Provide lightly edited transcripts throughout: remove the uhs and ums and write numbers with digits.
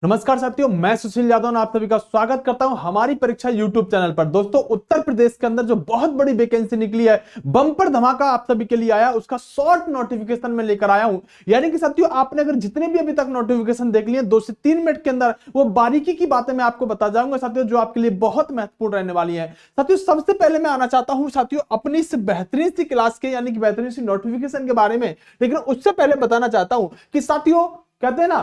नमस्कार साथियों, मैं सुशील यादव आप सभी का स्वागत करता हूं हमारी परीक्षा यूट्यूब चैनल पर। दोस्तों, उत्तर प्रदेश के अंदर जो बहुत बड़ी वैकेंसी निकली है, बम्पर धमाका आप सभी के लिए आया, उसका शॉर्ट नोटिफिकेशन में लेकर आया हूं। यानी कि साथियों, आपने अगर जितने भी अभी तक नोटिफिकेशन देख लिए 2 से 3 मिनट के अंदर वो बारीकी की बातें मैं आपको बता जाऊंगा साथियों, जो आपके लिए बहुत महत्वपूर्ण रहने वाली है। साथियों, सबसे पहले मैं आना चाहता हूं साथियों अपनी इस बेहतरीन सी क्लास के यानी कि बेहतरीन सी नोटिफिकेशन के बारे में। लेकिन उससे पहले बताना चाहता हूं कि साथियों, कहते हैं ना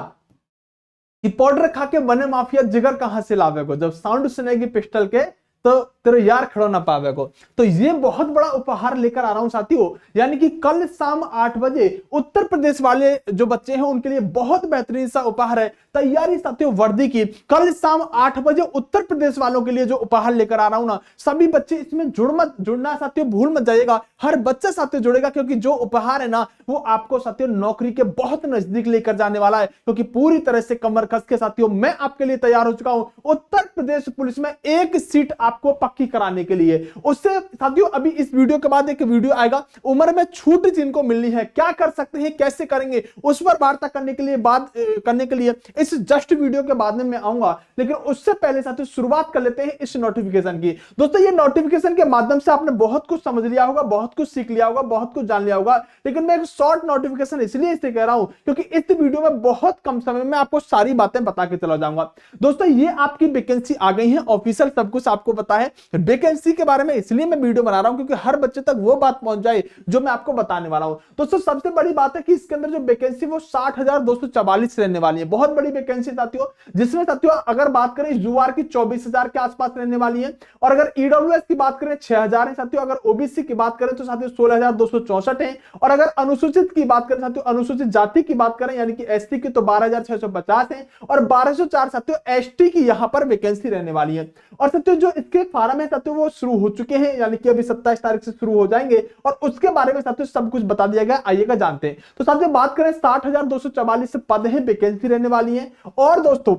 कि पाउडर खा के बने माफिया, जिगर कहां से लावे को, जब साउंड सुनेगी पिस्टल के तो तेरे यार खड़ो ना पावे को। तो ये बहुत बड़ा उपहार लेकर आ रहा हूं साथियों, यानी कि कल शाम 8 बजे उत्तर प्रदेश वाले जो बच्चे हैं उनके लिए बहुत बेहतरीन सा उपहार है। तैयारी साथियों वर्दी की, कल शाम 8 बजे उत्तर प्रदेश वालों के लिए जो उपहार लेकर आ रहा हूं ना, सभी बच्चे इसमें जुड़ना साथियों भूल मत जाइएगा। हर बच्चा साथियों जुड़ेगा, क्योंकि जो उपहार है ना वो आपको साथियों नौकरी के बहुत नजदीक लेकर जाने वाला है। क्योंकि पूरी तरह से कमर कस के साथियों मैं आपके लिए तैयार हो चुका हूं उत्तर प्रदेश पुलिस में एक सीट आपको पक्की कराने के लिए। उससे साथियों अभी इस वीडियो के बाद एक वीडियो आएगा, उम्र में छूट जिनको मिलनी है क्या कर सकते हैं, कैसे करेंगे, उस पर वार्ता करने के लिए इस जस्ट वीडियो के बाद में मैं आऊंगा। लेकिन उससे पहले साथियों शुरुआत कर लेते हैं इस नोटिफिकेशन की। दोस्तों, ये नोटिफिकेशन के माध्यम से आपने बहुत कुछ समझ लिया होगा, बहुत कुछ सीख लिया होगा, बहुत कुछ जान लिया होगा। लेकिन मैं एक शॉर्ट नोटिफिकेशन इसलिए इसे कह रहा हूं क्योंकि इस वीडियो में बहुत कम समय में आपको सारी बातें बता के चला जाऊंगा। दोस्तों, ये आपकी वैकेंसी आ गई है, ऑफिशियल सब कुछ आपको पता है। वैकेंसी के बारे में इसलिए मैं वीडियो बना रहा हूं क्योंकि हर बच्चे तक वो बात पहुंच जाए जो मैं आपको बताने वाला हूं। दोस्तों, सबसे बड़ी बात है कि इसके अंदर जो वैकेंसी वो 60,244 रहने वाली है। बहुत बड़ी वैकेंसी साथियों, जिसमें साथियों अगर बात करें यूआर की 24,000 के आसपास रहने वाली है, और अगर ईडब्ल्यूएस की बात करें 6,000 है साथियों। अगर ओबीसी की बात करें तो साथियों 16,264 है, और अगर अनुसूचित की बात करें साथियों, अनुसूचित जाति की बात करें यानी कि एसटी की तो 12,650 है, और 1,204 साथियों एसटी की यहां पर वैकेंसी रहने वाली है। और साथियों जो इसके फार्म है साथियों वो शुरू हो चुके हैं, यानी कि अभी 27 तारीख से शुरू हो जाएंगे, और उसके बारे में साथियों सब कुछ बता दिया गया। आइएगा जानते हैं। तो साथियों बात करें 60,244 पद है, वैकेंसी रहने वाली है। और दोस्तों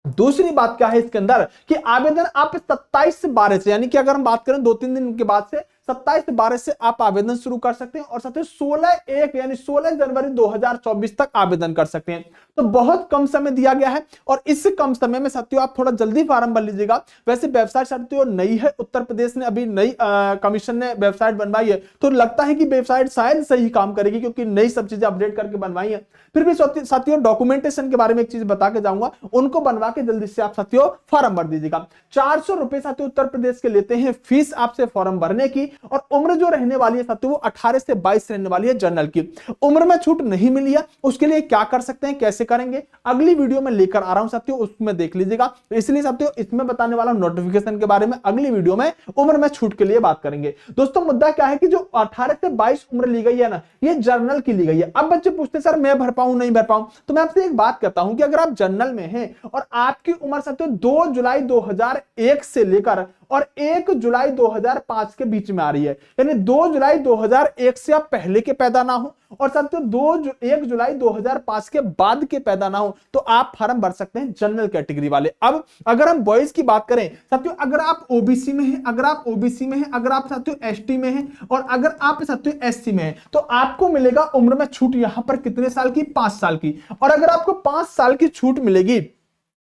दूसरी बात क्या है इसके अंदर कि आवेदन आप 27 से 12 से, यानी कि अगर हम बात करें 2-3 दिन के बाद से 27 से 12 से आप आवेदन शुरू कर सकते हैं, और साथ ही 16/1 यानी 16 जनवरी 2024 तक आवेदन कर सकते हैं। तो बहुत कम समय दिया गया है, और इस कम समय में साथियों आप थोड़ा जल्दी फॉर्म भर लीजिएगा। वैसे वेबसाइट साथियों नई है, उत्तर प्रदेश ने अभी नई कमीशन ने वेबसाइट बनवाई है, तो लगता है कि वेबसाइट शायद सही काम करेगी क्योंकि नई सब चीजें अपडेट करके बनवाई है। फिर भी साथियों डॉक्यूमेंटेशन के बारे में एक चीज बता के जाऊंगा, उनको बनवा के जल्दी से आप साथियों फॉर्म भर दीजिएगा। 400 रुपए साथियों उत्तर प्रदेश के लेते हैं फीस आपसे फॉर्म भरने की, और उम्र जो रहने वाली है साथियों वो 18 से 22 रहने वाली है जनरल की। उम्र में छूट नहीं मिली है, उसके लिए क्या कर सकते हैं, कैसे करेंगे, अगली वीडियो में लेकर आ रहा हूं साथियों, उसमें देख लीजिएगा। इसलिए साथियों इसमें बताने वाला नोटिफिकेशन के बारे में अगली वीडियो में उम्र में छूट के लिए बात करेंगे। दोस्तों मुद्दा क्या है कि जो 18 से 22 उम्र ली गई है ना, ये जनरल की ली गई है। अब बच्चे पूछते हैं सर मैं भर पाऊं नहीं भर पाऊं, तो मैं आपसे एक बात कहता हूं कि अगर आप जनरल में हैं और आपकी उम्र साथियों 2 जुलाई 2001 से लेकर और 1 जुलाई 2005 के बीच में आ रही है, यानी 2 जुलाई 2001 से आप पहले के पैदा ना हो और साथियों 1 जुलाई 2005 के बाद के पैदा ना हो, तो आप फॉर्म भर सकते हैं जनरल कैटेगरी वाले। अब अगर हम बॉयज की बात करें साथियों, अगर आप ओबीसी में हैं, अगर आप साथियों एसटी में हैं, और अगर आप साथियों एससी में हैं, तो आपको मिलेगा उम्र में छूट यहां पर कितने साल की, 5 साल की। और अगर आपको 5 साल की छूट मिलेगी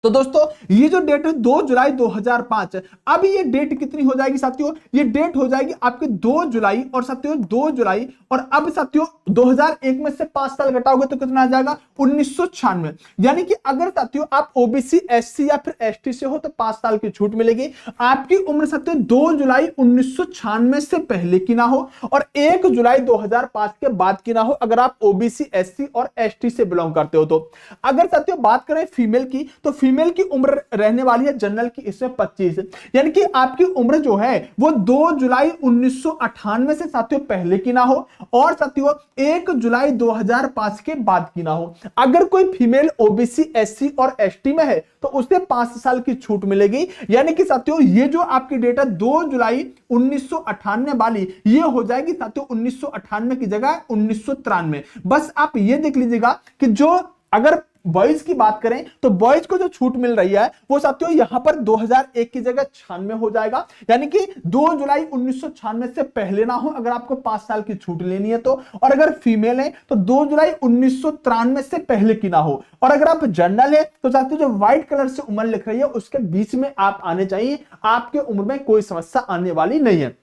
तो दोस्तों ये जो डेट है 2 जुलाई 2005, अब ये डेट कितनी हो जाएगी साथियों, ये डेट हो जाएगी आपके 2 जुलाई, और साथियों 2 जुलाई, और अब साथियों 2001 में से 5 साल घटाओगे तो कितना आ जाएगा, 1996। यानी कि अगर साथियों आप ओबीसी एससी या फिर एसटी से हो तो 5 साल की छूट मिलेगी। आपकी उम्र साथियों 2 जुलाई 1996 से पहले की ना हो और 1 जुलाई 2005 के बाद की ना हो, अगर आप ओबीसी एससी और एसटी से बिलोंग करते हो तो। अगर साथियों बात करें फीमेल की, तो फीमेल की उम्र रहने वाली है जनरल की इसमें 25, यानी कि आपकी उम्र जो है वो 2 जुलाई 1998 से साथियों पहले की ना हो और साथियों 1 जुलाई 2005 के बाद की ना हो। अगर कोई फीमेल ओबीसी एससी और एसटी में है तो उसे 5 साल की छूट मिलेगी, यानी कि साथियों ये जो आपकी डेट है 2 जुलाई 1998 वाली, ये हो जाएगी साथियों 1998 की जगह 1993। बस आप ये देख लीजिएगा कि जो अगर बॉयज की बात करें तो बॉयज को जो छूट मिल रही है वो साथियों यहां पर 2001 की जगह 96 हो जाएगा, यानी कि 2 जुलाई 1996 से पहले ना हो अगर आपको 5 साल की छूट लेनी है तो, और अगर फीमेल है तो 2 जुलाई 1993 से पहले की ना हो, और अगर आप जनरल है तो साथियों जो व्हाइट कलर से उम्र लिख रही है उसके बीच में आप आने चाहिए, आपके उम्र में कोई समस्या आने वाली नहीं है।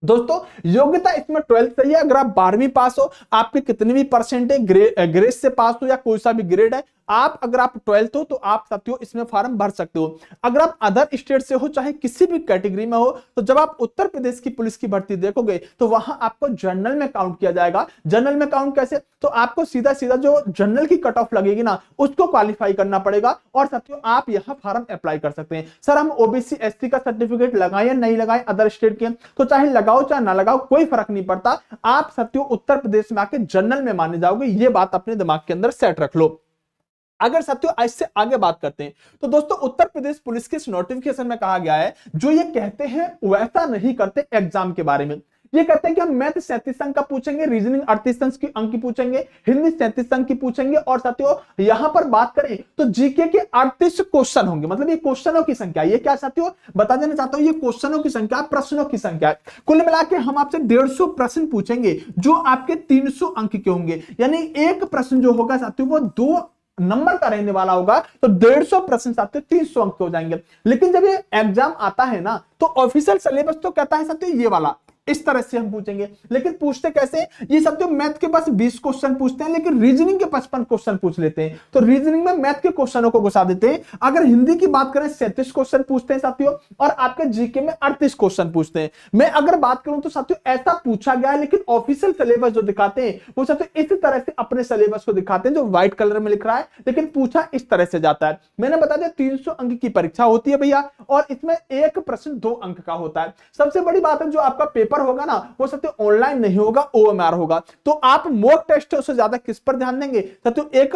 दोस्तों योग्यता इसमें 12th सही है, अगर आप 12वीं पास हो, आपके कितने भी परसेंट है, ग्रेड से पास हो या कोई सा भी ग्रेड है, आप अगर आप 12th हो तो आप साथियों इसमें फॉर्म भर सकते हो। अगर आप अदर स्टेट से हो, चाहे किसी भी कैटेगरी में हो, तो जब आप उत्तर प्रदेश की पुलिस की भर्ती देखोगे तो वहां आपको जनरल में काउंट किया जाएगा। जनरल में काउंट कैसे, तो आपको सीधा सीधा जो जनरल की कट ऑफ लगेगी ना उसको क्वालिफाई करना पड़ेगा, और साथियों आप यहां फॉर्म अप्लाई कर सकते हैं। सर हम ओबीसी एसटी का सर्टिफिकेट लगाए या नहीं लगाए अदर स्टेट के, तो चाहे लगाओ चाहे ना लगाओ कोई फर्क नहीं पड़ता, आप साथियों उत्तर प्रदेश में आके जनरल में माने जाओगे, ये बात अपने दिमाग के अंदर सेट रख लो। अगर साथियों इससे आगे बात करते हैं तो दोस्तों उत्तर प्रदेश पुलिस के इस नोटिफिकेशन में कहा गया है जो ये कहते हैं वैसा नहीं करते एग्जाम के बारे में। ये कहते हैं कि हम मैथ 37 अंक का पूछेंगे, रीजनिंग 38 अंक की पूछेंगे, हिंदी 37 अंक की पूछेंगे, और साथियों यहां पर बात करें तो जीके के 38 क्वेश्चन होंगे। मतलब ये क्वेश्चनों की संख्या, ये क्या साथियों बता देना चाहता हूं, ये क्वेश्चनों की संख्या, प्रश्नों की संख्या। कुल मिला के हम आपसे 150 प्रश्न पूछेंगे जो आपके 300 अंक के होंगे, यानी एक प्रश्न जो होगा साथियों वो 2 नंबर का रहने वाला होगा, तो 150 प्रश्न साथियों 300 अंक हो जाएंगे। लेकिन जब ये एग्जाम आता है ना तो ऑफिशियल सिलेबस तो कहता है साथियों ये वाला, इस तरह से हम पूछेंगे। लेकिन पूछते कैसे, ये साथियों मैथ के पास 20 क्वेश्चन पूछते हैं लेकिन रीजनिंग के 55 क्वेश्चन पूछ लेते हैं, तो रीजनिंग में मैथ के क्वेश्चनों को घुसा देते हैं। अगर हिंदी की बात करें 37 क्वेश्चन पूछते हैं साथियों, और आपके जीके में 38 क्वेश्चन पूछते हैं। मैं अगर बात करूं तो साथियों ऐसा पूछा गया है, लेकिन ऑफिशियल सिलेबस जो दिखाते हैं वो साथियों इस तरह से अपने सिलेबस को दिखाते हैं जो व्हाइट कलर में लिख रहा है, लेकिन पूछा इस तरह से जाता है। मैंने बता दिया 300 अंक की परीक्षा होती है भैया, और इसमें एक प्रश्न 2 अंक का होता है। सबसे बड़ी बात है जो आपका पेपर होगा ना वो साथियों ऑनलाइन नहीं होगा, ओएमआर होगा। तो आप मॉक टेस्ट से ज्यादा किस पर ध्यान देंगे साथियों, एक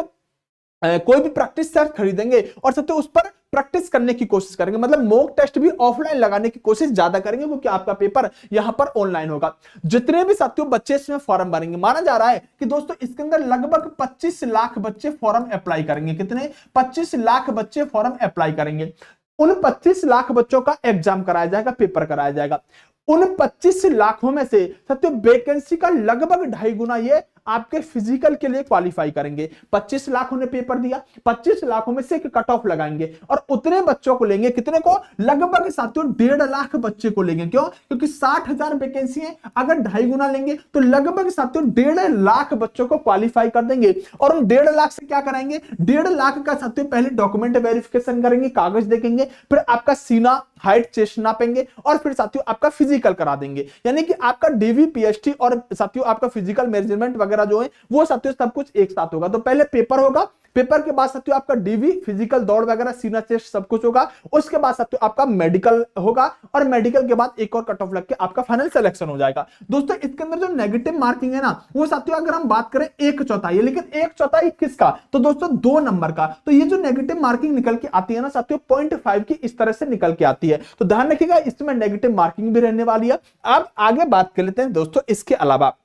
कोई भी प्रैक्टिस सेट खरीदेंगे और साथियों उस पर प्रैक्टिस करने की कोशिश करेंगे। मतलब मॉक टेस्ट भी ऑफलाइन लगाने की कोशिश ज्यादा करेंगे क्योंकि आपका पेपर यहां पर ऑनलाइन होगा। जितने भी साथियों बच्चे इसमें फॉर्म भरेंगे, माना जा रहा है कि दोस्तों इसके अंदर लगभग 25 लाख बच्चे फॉर्म अप्लाई करेंगे। कितने? 25 लाख बच्चे फॉर्म अप्लाई करेंगे। उन 25 लाख बच्चों का एग्जाम कराया जाएगा, पेपर कराया जाएगा। उन 25 लाखों में से सत्य वैकेंसी का लगभग 2.5 गुना ये आपके फिजिकल के लिए क्वालिफाई करेंगे। 25 लाखों ने पेपर दिया, 25 लाखों में से एक कट ऑफ लगाएंगे और उतने बच्चों को लेंगे। कितने को? लगभग साथियों 1.5 लाख बच्चे को लेंगे। क्यों? क्योंकि 60,000 वैकेंसी है, अगर 2.5 गुना लेंगे तो लगभग साथियों 1.5 लाख बच्चों को क्वालिफाई कर देंगे। और उन 1.5 लाख से क्या कराएंगे? 1.5 लाख का साथियों पहले डॉक्यूमेंट वेरिफिकेशन करेंगे, कागज देखेंगे, फिर आपका सीना, हाइट, चेस्ट नापेंगे और फिर साथियों आपका फिजिकल करा देंगे। यानी कि आपका डीवी, पीएचटी और साथियों आपका फिजिकल मेजरमेंट वगैरह जो है वो साथियों सब कुछ एक साथ होगा। तो पहले पेपर होगा, पेपर के बाद साथियों आपका डीवी, फिजिकल, दौड़ वगैरह, सीना, चेस्ट सब कुछ होगा। उसके बाद साथियों आपका मेडिकल होगा और मेडिकल के बाद एक और कट ऑफ लग के आपका फाइनल सिलेक्शन हो जाएगा। दोस्तों इसके अंदर जो नेगेटिव मार्किंग है ना वो साथियों अगर हम बात करें 1/4 है, लेकिन 1/4 किसका? तो दोस्तों 2 नंबर का। तो ये जो नेगेटिव मार्किंग निकल के आती है ना साथियों 0.5 की इस तरह से निकल के आती है। तो ध्यान रखिएगा इसमें नेगेटिव मार्किंग भी रहने वाली है। अब आगे बात कर लेते हैं दोस्तों इसके अलावा।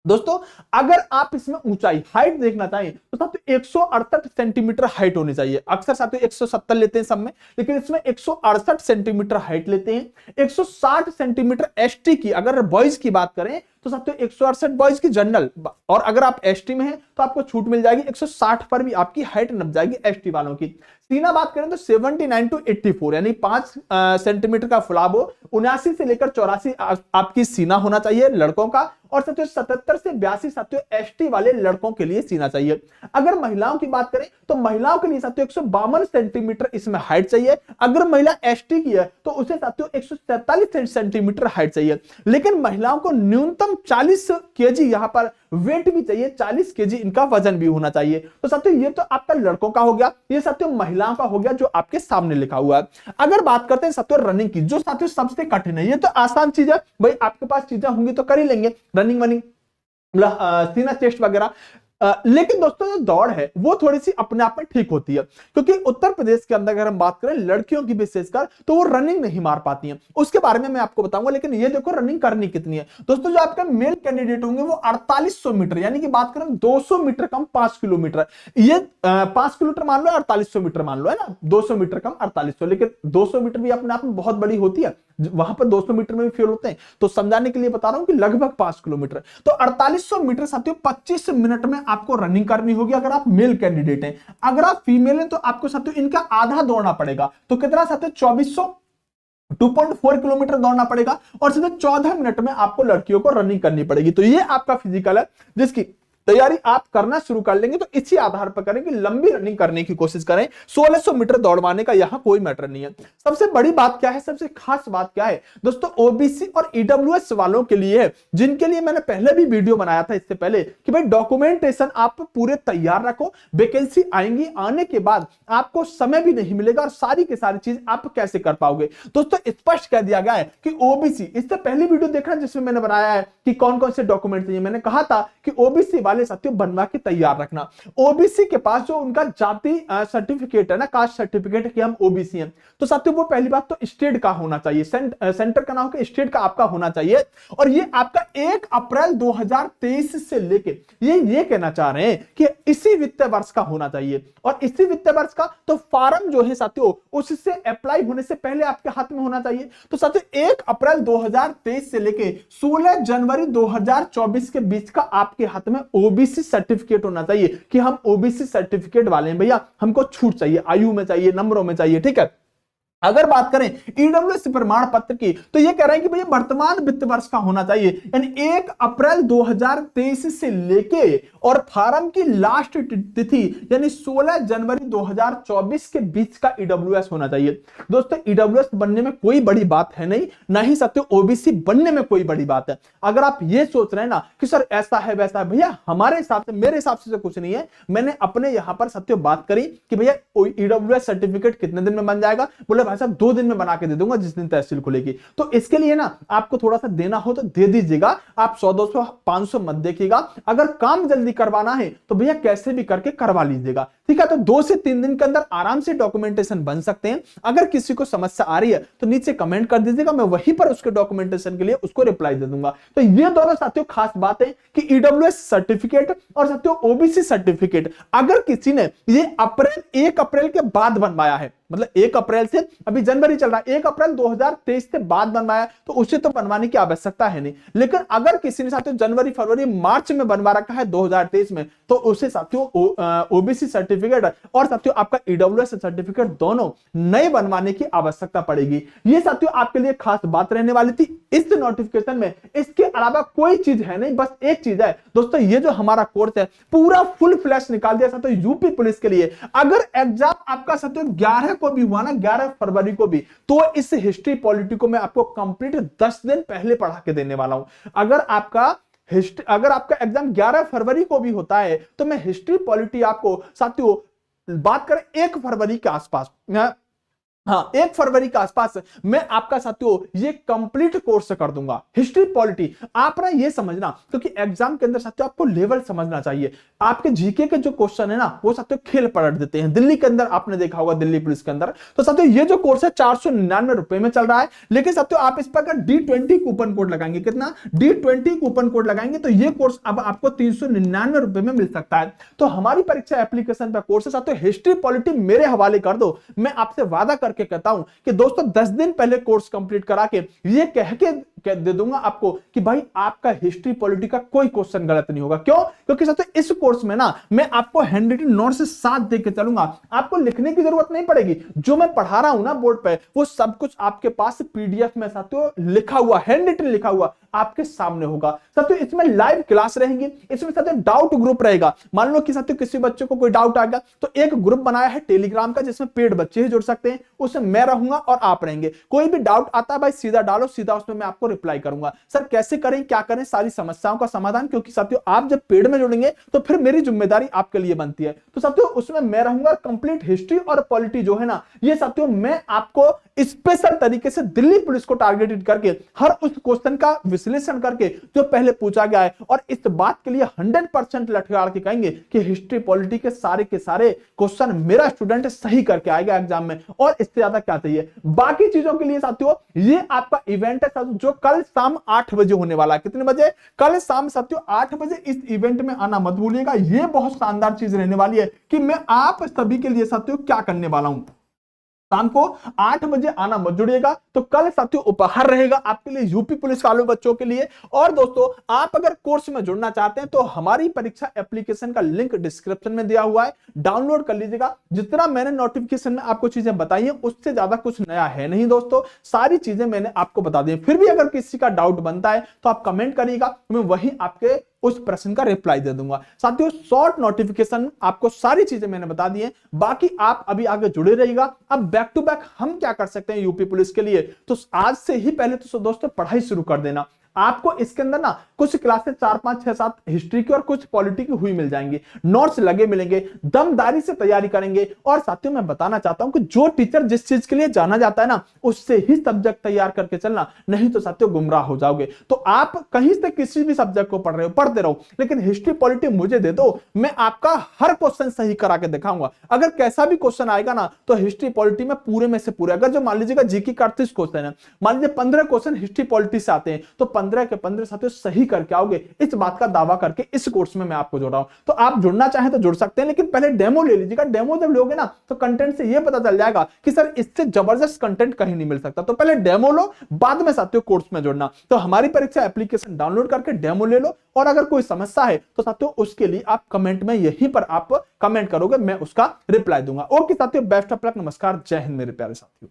दोस्तों अगर आप इसमें ऊंचाई, हाइट देखना चाहें तो साथियों 168 सेंटीमीटर हाइट होनी चाहिए। अक्सर साथियों 170 लेते हैं सब में, लेकिन इसमें 168 सेंटीमीटर हाइट लेते हैं। 160 सेंटीमीटर एसटी की अगर बॉयज की बात करें तो साथियों 168 बॉयज की जनरल, और अगर आप एसटी में हैं तो आपको छूट मिल जाएगी, 160 पर भी आपकी हाइट नप जाएगी एसटी वालों की। सीना बात करें तो 79 to 84 यानी 5 सेंटीमीटर का फुलाव हो, 79 से लेकर 84 आपकी सीना होना चाहिए लड़कों का, और साथियों 77 से 82 साथियों एसटी वाले लड़कों के लिए सीना चाहिए। अगर महिलाओं की बात करें तो महिलाओं के लिए साथियों 152 सेंटीमीटर इसमें हाइट चाहिए। अगर महिला एसटी की है तो उसे साथियों 147 सेंटीमीटर हाइट चाहिए। लेकिन महिलाओं को न्यूनतम 40 केजी यहां पर वेट भी चाहिए, 40 केजी इनका वजन भी होना चाहिए। तो साथियों ये तो आपका लड़कों का हो गया, ये साथियों महिलाओं का हो गया जो आपके सामने लिखा हुआ है। अगर बात करते हैं साथियों रनिंग की, जो साथियों सबसे कठिन है, ये तो आसान चीज है भाई, आपके पास चीजें होंगी तो कर ही लेंगे, रनिंग वनिंग, सीना, चेस्ट वगैरह। लेकिन दोस्तों जो दौड़ है वो थोड़ी सी अपने आप में ठीक होती है, क्योंकि उत्तर प्रदेश के अंदर अगर हम बात करें लड़कियों की विशेषकर, तो वो रनिंग नहीं मार पाती हैं, उसके बारे में मैं आपको बताऊंगा। लेकिन ये देखो रनिंग करनी कितनी है दोस्तों, जो आपका मेल कैंडिडेट होंगे वो 4800 मीटर, यानी कि बात करें 200 मीटर कम 5 किलोमीटर, ये 5 किलोमीटर मान लो 4800 मीटर मान लो, है ना, 200 मीटर कम 4800, लेकिन 200 मीटर भी अपने आप में बहुत बड़ी होती है, वहां पर 200 मीटर में भी फेल होते हैं, तो समझाने के लिए बता रहा हूं कि लगभग 5 किलोमीटर। तो 4800 मीटर साथियों 25 मिनट में आपको रनिंग करनी होगी अगर आप मेल कैंडिडेट हैं। अगर आप फीमेल हैं तो आपको साथियों इनका आधा दौड़ना पड़ेगा, तो कितना साथियों 2.4 किलोमीटर दौड़ना पड़ेगा, और सीधे 14 मिनट में आपको लड़कियों को रनिंग करनी पड़ेगी। तो ये आपका फिजिकल है जिसकी तैयारी आप करना शुरू कर लेंगे, तो इसी आधार पर करें कि लंबी रनिंग करने की कोशिश करें। 1600 मीटर दौड़वाने का यहां कोई मैटर नहीं है। सबसे बड़ी बात क्या है, सबसे खास बात क्या है दोस्तों, ओबीसी और ईडब्ल्यूएस वालों के लिए है, जिनके लिए मैंने पहले भी वीडियो बनाया था इससे पहले कि भाई डॉक्यूमेंटेशन आप पूरे तैयार रखो, वैकेंसी आएंगी, आने के बाद आपको समय भी नहीं मिलेगा और सारी की सारी चीज आप कैसे कर पाओगे। दोस्तों स्पष्ट कह दिया गया है कि ओबीसी, इससे पहली वीडियो देखना जिसमें मैंने बनाया है कि कौन कौन से डॉक्यूमेंट चाहिए, मैंने कहा था कि ओबीसी वाले साथियों बनवा के तैयार रखना। ओबीसी के पास जो उनका जाति सर्टिफिकेट है ना, कास्ट सर्टिफिकेट है कि हम ओबीसी हैं, तो साथियों वो पहली बात तो स्टेट का होना चाहिए, सेंटर का ना होकर स्टेट का आपका होना चाहिए। और ये आपका 1 अप्रैल 2023 से लेके ये कहना चाह रहे हैं कि इसी वित्तीय वर्ष का होना चाहिए, और इसी वित्तीय वर्ष का तो फॉर्म जो है साथियों उससे अप्लाई होने से पहले आपके हाथ में होना चाहिए। तो साथियों 1 अप्रैल 2023 से लेके 16 जनवरी 2024 के बीच का आपके हाथ में ओबीसी सर्टिफिकेट होना चाहिए कि हम ओबीसी सर्टिफिकेट वाले हैं भैया, हमको छूट चाहिए, आयु में चाहिए, नंबरों में चाहिए, ठीक है। अगर बात करें ईडब्ल्यूएस प्रमाण पत्र की, तो ये कह रहे हैं कि भैया वर्तमान वित्त वर्ष का होना चाहिए, यानी 1 अप्रैल 2023 से लेके और फॉर्म की लास्ट तिथि यानी 16 जनवरी 2024 के बीच का ईडब्ल्यूएस होना चाहिए। दोस्तों ईडब्ल्यूएस बनने में कोई बड़ी बात है नहीं, ना ही सत्य ओबीसी बनने में कोई बड़ी बात है। अगर आप ये सोच रहे हैं ना कि सर ऐसा है वैसा है, भैया हमारे हिसाब से, मेरे हिसाब से कुछ नहीं है। मैंने अपने यहां पर सत्य बात करी कि भैया ईडब्ल्यूएस सर्टिफिकेट कितने दिन में बन जाएगा, बोले भाई साहब 2 दिन में बना के दे दूंगा जिस दिन तहसील खुलेगी। तो इसके लिए ना आपको थोड़ा सा देना हो तो दे दीजिएगा, आप 100 200 500 मत देखिएगा। अगर काम जल्दी करवाना है तो भैया कैसे भी करके करवा लीजिएगा, ठीक है। तो 2 से 3 दिन के अंदर आराम से डॉक्यूमेंटेशन बन सकते हैं। अगर किसी को समस्या आ रही है तो नीचे कमेंट कर दीजिएगा, मैं वहीं पर उसके डॉक्यूमेंटेशन के लिए उसको रिप्लाई दे दूंगा। तो ये दोनों साथियों खास बात है कि ईडब्ल्यूएस सर्टिफिकेट और साथियों ओबीसी सर्टिफिकेट अगर किसी ने ये 1 अप्रैल के बाद बनवाया है, मतलब 1 अप्रैल से, अभी जनवरी चल रहा है, 1 अप्रैल 2023 से बाद बनवाया तो उसे तो बनवाने की आवश्यकता है नहीं। लेकिन अगर किसी ने साथियों जनवरी फरवरी मार्च में बनवा रखा है 2023 में, तो उसे साथियों ओबीसी सर्टिफिकेट और साथियों आपका ईडब्ल्यूएस सर्टिफिकेट दोनों नए बनवाने की आवश्यकता पड़ेगी। ये साथियों आपके लिए खास बात रहने वाली थी इस नोटिफिकेशन में। इसके अलावा कोई चीज है नहीं, बस एक चीज है दोस्तों, ये जो हमारा कोर्स है पूरा फुल फ्लैश निकाल दिया साथियों यूपी पुलिस के लिए। अगर एग्जाम आपका साथियों 11 को भी हुआ ना, 11 फरवरी को भी, तो इस हिस्ट्री पॉलिटी को मैं आपको कंप्लीट 10 दिन पहले पढ़ा के देने वाला हूं। अगर आपका एग्जाम 11 फरवरी को भी होता है तो मैं हिस्ट्री पॉलिटी आपको साथियों बात करें 1 फरवरी के आसपास, हाँ 1 फरवरी के आसपास मैं आपका साथियों ये कंप्लीट कोर्स कर दूंगा हिस्ट्री पॉलिटी। आप ना ये समझना, क्योंकि एग्जाम के अंदर साथियों आपको लेवल समझना चाहिए। आपके जीके के जो क्वेश्चन है ना वो साथियों खेल पलट देते हैं। दिल्ली के अंदर आपने देखा होगा, दिल्ली पुलिस के अंदर, तो साथियों ये जो कोर्स है 499 रुपए में चल रहा है। लेकिन साथियों आप इस पर अगर D20 कूपन कोड लगाएंगे, कितना D20 कूपन कोड लगाएंगे, तो ये कोर्स अब आपको 399 रुपए में मिल सकता है। तो हमारी परीक्षा एप्लीकेशन पर कोर्स है साथियों, हिस्ट्री पॉलिटी मेरे हवाले कर दो। मैं आपसे वादा के कहता हूं कि दोस्तों 10 दिन पहले कोर्स कंप्लीट करा के ये कह दे दूंगा आपको कि भाई आपका हिस्ट्री पॉलिटी का कोई क्वेश्चन गलत नहीं होगा। क्यों? क्योंकि साथियों इस कोर्स में ना मैं आपको हैंड रिटन नोट से साथ दे के चलूंगा, आपको लिखने की जरूरत नहीं पड़ेगी। जो मैं पढ़ा रहा हूं ना बोर्ड पे, वो सब कुछ आपके पास पीडीएफ में साथियों लिखा हुआ, हैंड रिटन लिखा हुआ आपके सामने होगा। साथियों इसमें लाइव क्लास रहेंगी, इसमें साथियों डाउट ग्रुप रहेगा। मान लो कि साथियों किसी बच्चे को कोई डाउट आ गया तो एक ग्रुप बनाया है टेलीग्राम का जिसमें पेड बच्चे ही जुड़ सकते हैं, उसमें मैं रहूंगा और आप रहेंगे। कोई भी डाउट आता है भाई सीधा डालो, सीधा उसमें मैं आपको रिप्लाई करूंगा। सर कैसे करें, क्या करें, सारी समस्याओं का समाधान, क्योंकि साथियों आप जब पेड में जुड़ेंगे तो फिर मेरी जिम्मेदारी आपके लिए बनती है। तो साथियों उसमें मैं रहूंगा, कंप्लीट हिस्ट्री और पॉलिटी जो है ना, ये साथियों मैं आपको स्पेशल तरीके से दिल्ली पुलिस को टारगेटेड करके हर उस क्वेश्चन का विश्लेषण करके जो पहले पूछा गया है, और इस बात के लिए 100% लठगाड़ के कहेंगे कि हिस्ट्री पॉलिटी के सारे क्वेश्चन मेरा स्टूडेंट सही करके आएगा एग्जाम में, और इससे ज्यादा क्या चाहिए। बाकी चीजों के लिए साथियों ये आपका इवेंट है साथियों, जो कल शाम 8 बजे होने वाला है। कितने बजे? कल शाम साथियों 8 बजे इस इवेंट में आना मत भूलिएगा। ये बहुत शानदार चीज रहने वाली है कि मैं आप सभी के लिए साथियों क्या करने वाला हूं। शाम को 8 बजे आना मत जुड़िएगा। तो कल साथियों उपहार रहेगा आपके लिए, यूपी पुलिस वालों बच्चों के लिए। और दोस्तों आप अगर कोर्स में जुड़ना चाहते हैं तो हमारी परीक्षा एप्लीकेशन का लिंक डिस्क्रिप्शन में दिया हुआ है, डाउनलोड कर लीजिएगा। जितना मैंने नोटिफिकेशन में आपको चीजें बताई हैं उससे ज्यादा कुछ नया है नहीं दोस्तों, सारी चीजें मैंने आपको बता दी। फिर भी अगर किसी का डाउट बनता है तो आप कमेंट करिएगा, मैं वही आपके उस प्रश्न का रिप्लाई दे दूंगा। साथियों शॉर्ट नोटिफिकेशन आपको सारी चीजें मैंने बता दी हैं, बाकी आप अभी आगे जुड़े रहिएगा। अब बैक टू बैक हम क्या कर सकते हैं यूपी पुलिस के लिए, तो आज से ही पहले तो दोस्तों पढ़ाई शुरू कर देना। आपको इसके अंदर ना कुछ क्लासेस 4, 5, 6, 7 हिस्ट्री की और कुछ पॉलिटी की हुई मिल जाएंगी, नोट्स लगे मिलेंगे, दमदारी से तैयारी करेंगे। और साथियों मैं बताना चाहता हूं कि जो टीचर जिस चीज के लिए जाना जाता है ना, उससे ही सब्जेक्ट तैयार करके चलना, नहीं तो साथियों गुमराह हो जाओगे। तो आप कहीं से किसी भी सब्जेक्ट को पढ़ रहे हो पढ़ते रहो, लेकिन हिस्ट्री पॉलिटी मुझे दे दो, मैं आपका हर क्वेश्चन सही करा के दिखाऊंगा। अगर कैसा भी क्वेश्चन आएगा ना तो हिस्ट्री पॉलिटी में पूरे में से पूरे, अगर जो मान लीजिएगा जीके का 38 क्वेश्चन है, मान लीजिए 15 क्वेश्चन हिस्ट्री पॉलिटी से आते हैं, तो 15 के 15 साथियों सही करके आओगे, इस बात का दावा करके इस कोर्स में मैं आपको जोड़ रहा हूं। तो आप जुड़ना चाहें तो जुड़ सकते हैं, लेकिन पहले डेमो ले लीजिएगा। डेमो जब लोगे ना तो कंटेंट से ये पता चल जाएगा कि सर इससे जबरदस्त कंटेंट कहीं नहीं मिल सकता। तो पहले डेमो लो, बाद में साथियों कोर्स में जुड़ना। तो हमारी परीक्षा एप्लीकेशन डाउनलोड करके डेमो ले लो, और अगर कोई समस्या है तो साथियों उसके लिए आप कमेंट में यहीं पर आप कमेंट करोगे, मैं उसका रिप्लाई दूंगा। ओके साथियों, बेस्ट ऑफ लक, नमस्कार, जय हिंद मेरे प्यारे साथियों।